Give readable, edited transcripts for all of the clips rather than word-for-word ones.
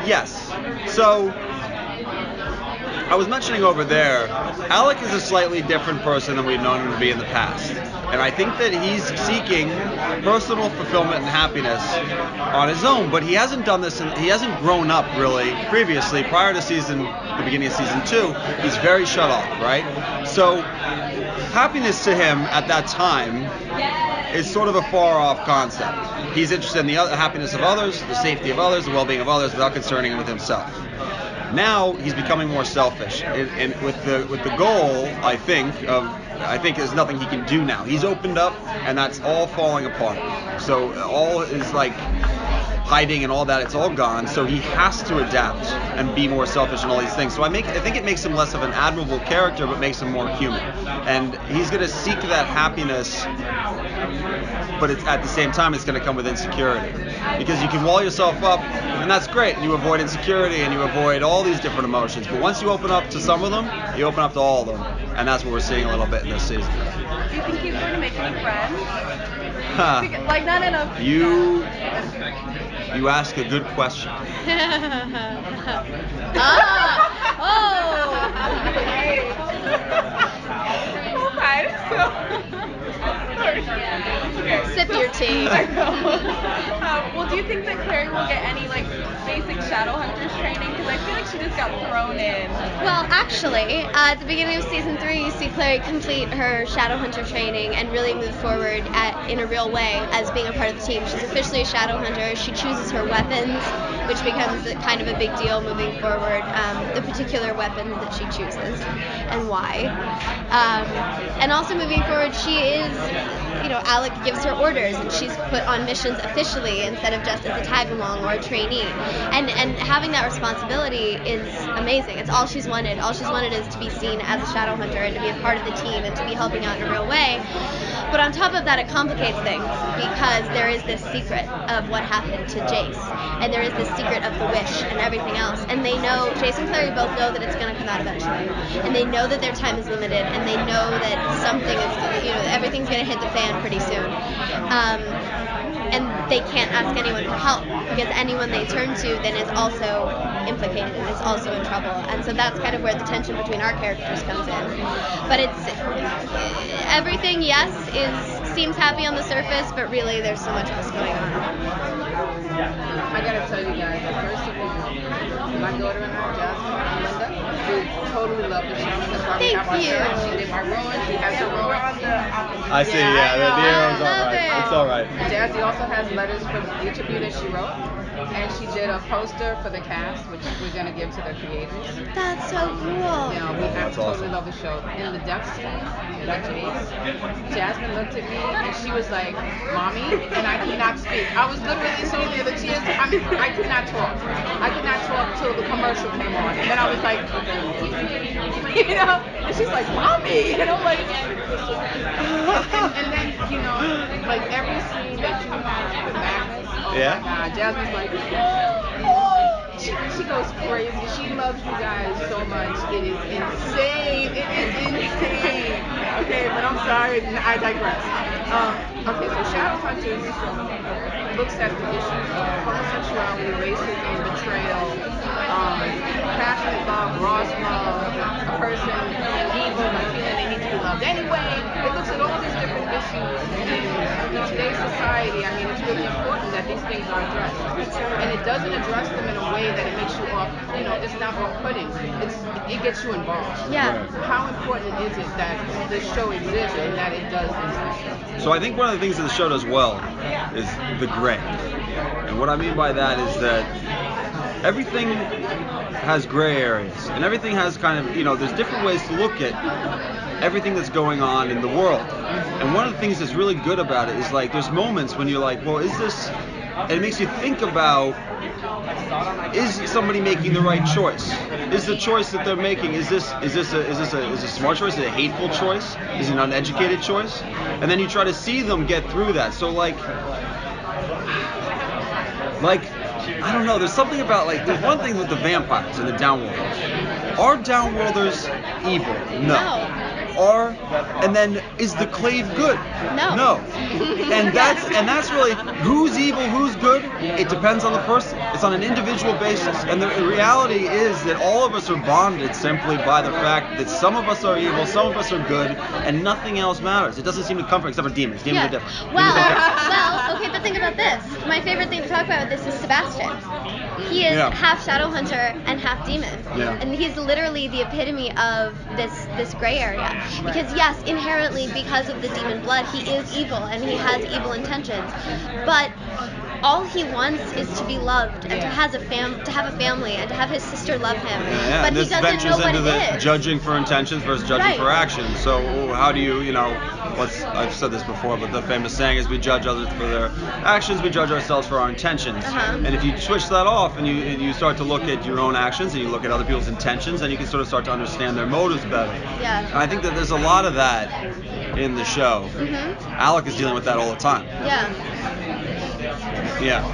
Yes. So, I was mentioning over there, Alec is a slightly different person than we've known him to be in the past. And I think that he's seeking personal fulfillment and happiness on his own, but he hasn't done this, he hasn't grown up really previously. Prior to the beginning of season 2, he's very shut off, right? So, happiness to him at that time is sort of a far-off concept. He's interested in the happiness of others, the safety of others, the well-being of others, without concerning him with himself. Now he's becoming more selfish, and with the goal, I think there's nothing he can do now. He's opened up, and that's all falling apart. So all is like hiding and all that, it's all gone. So he has to adapt and be more selfish and all these things. So I think it makes him less of an admirable character, but makes him more human. And he's going to seek that happiness, but at the same time, it's going to come with insecurity. Because you can wall yourself up, and that's great. And you avoid insecurity, and you avoid all these different emotions. But once you open up to some of them, you open up to all of them. And that's what we're seeing a little bit in this season. Do you think he's going to make any friends? Like, not enough. You ask a good question. Sip your tea. Well, do you think that Clary will get any like basic Shadowhunters training? Because I feel like she just got thrown in. Well, actually, at the beginning of season 3, you see Clary complete her Shadowhunter training and really move forward in a real way as being a part of the team. She's officially a Shadowhunter. She chooses her weapons, which becomes kind of a big deal moving forward. The particular weapons that she chooses and why. And also moving forward, she is, Alec gives her orders, and she's put on missions officially instead of just as a tag-along or a trainee. And having that responsibility is amazing. It's all she's wanted. All she's wanted is to be seen as a Shadowhunter and to be a part of the team and to be helping out in a real way. But on top of that, it complicates things because there is this secret of what happened to Jace, and there is this secret of the wish and everything else. And they know, Jace and Clary both know that it's going to come out eventually, and they know that their time is limited, and they know that something is, everything's going to hit the fan pretty soon. And they can't ask anyone for help because anyone they turn to then is also implicated and is also in trouble. And so that's kind of where the tension between our characters comes in. But it's everything, yes, seems happy on the surface, but really there's so much else going on. I gotta tell you guys, first of all, my daughter and I, Jasmine and Linda, we totally love the show. That's why we have our shirt. She did my ruin. She has her ruin. I see, yeah, the arrow's all right. It's all right. Jazzy also has letters from each of you that she wrote. And she did a poster for the cast, which we're going to give to the creators. That's so cool. We absolutely love the show. In the depth scene, like Jasmine looked at me and she was like, "Mommy," and I could not speak. I was literally sitting there, the tears. I could not talk. I could not talk till the commercial came on. And then I was like, and she's like, "Mommy," like, and then, like every scene that you have with Magnus, oh my God, Jasmine's like, she goes crazy. She loves you guys so much. It is insane. It is insane. Okay, but I'm sorry, I digress. Okay, so Shadowhunters looks at the issues of homosexuality, racism, betrayal, passionate love, raw love, a person evil but feeling they need to be loved anyway. It looks at all these different issues in today's society. I mean, it's really important that these things are addressed. And it doesn't address them in a way that it makes you off, it's not off-putting. It gets you involved. Yeah. How important is it that this show exists and that it does exist? So I think one of the things that the show does well is the gray. And what I mean by that is that everything has gray areas, and everything has kind of, there's different ways to look at everything that's going on in the world. And one of the things that's really good about it is like there's moments when you're like, well, is this, and it makes you think about, is somebody making the right choice? Is the choice that they're making, is this a smart choice? Is it a hateful choice? Is it an uneducated choice? And then you try to see them get through that. So like I don't know, there's something about there's one thing with the vampires and the downworlders. Are downworlders evil? No. are, and then is the clave good? No. And that's really who's evil, who's good. It depends on the person. It's on an individual basis. And the reality is that all of us are bonded simply by the fact that some of us are evil, some of us are good, and nothing else matters. It doesn't seem to come from except for demons. Demons are different. Well, okay, but think about this. My favorite thing to talk about with this is Sebastian. He is half Shadowhunter and half demon. Yeah. And he's literally the epitome of this gray area. Because yes, inherently, because of the demon blood, he is evil and he has evil intentions. But all he wants is to be loved and to have a family and to have his sister love him. Yeah, but and he this doesn't ventures know what into it the is. judging for intentions versus judging for actions. So how do you know, I've said this before, but the famous saying is we judge others for their actions, we judge ourselves for our intentions. And if you switch that off and you start to look at your own actions and you look at other people's intentions, then you can sort of start to understand their motives better. Yeah. And I think that there's a lot of that in the show. Alec is dealing with that all the time. Yeah.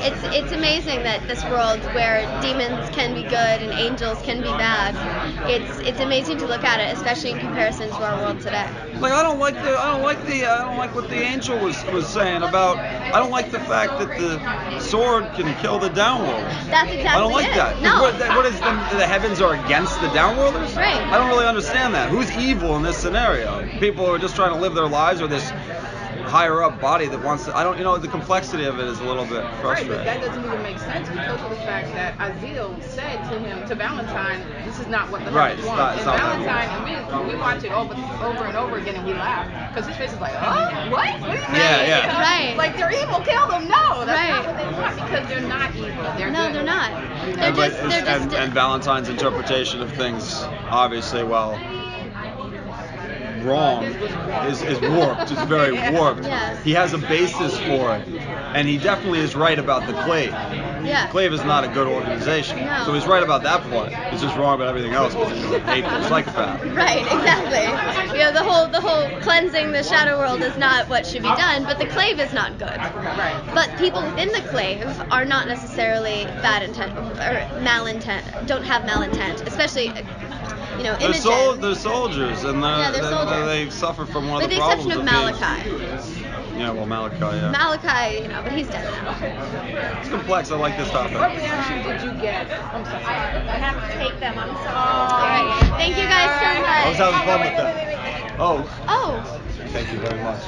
It's amazing that this world where demons can be good and angels can be bad. It's amazing to look at it, especially in comparison to our world today. Like I don't like what the angel was saying about. I don't like the fact that the sword can kill the downworld. That's exactly it. I don't like that. No. What is the heavens are against the downworlders? Right. I don't really understand that. Who's evil in this scenario? People who are just trying to live their lives, or this higher up body that wants to. The complexity of it is a little bit frustrating. Right, but that doesn't even make sense because of the fact that Azil said to Valentine, this is not what the heavens want. And Valentine, and we watch it over and over again and we laugh because his face is like, oh, what? What do you mean? Yeah. Right. Like they're evil, kill them. No, that's not what they want because they're not evil. They're good. They're not. And Valentine's interpretation of things, obviously, wrong is warped. It's very warped. Yeah. He has a basis for it, and he definitely is right about the Clave. Yeah. Clave is not a good organization, so he's right about that part. He's just wrong about everything else because he's a hateful psychopath. Right, exactly. The whole cleansing the shadow world is not what should be done, but the Clave is not good. Right. But people within the Clave are not necessarily bad intent or malintent, don't have malintent, especially. They're soldiers, and they suffer from one of the problems. With the exception of Malachi. Malachi, Malachi, but he's dead now. It's complex. I like this topic. What reaction did you get? I'm sorry. I have to take them. I'm sorry. All right. Thank you guys so much. I was having fun with that. Oh. Oh. Thank you very much.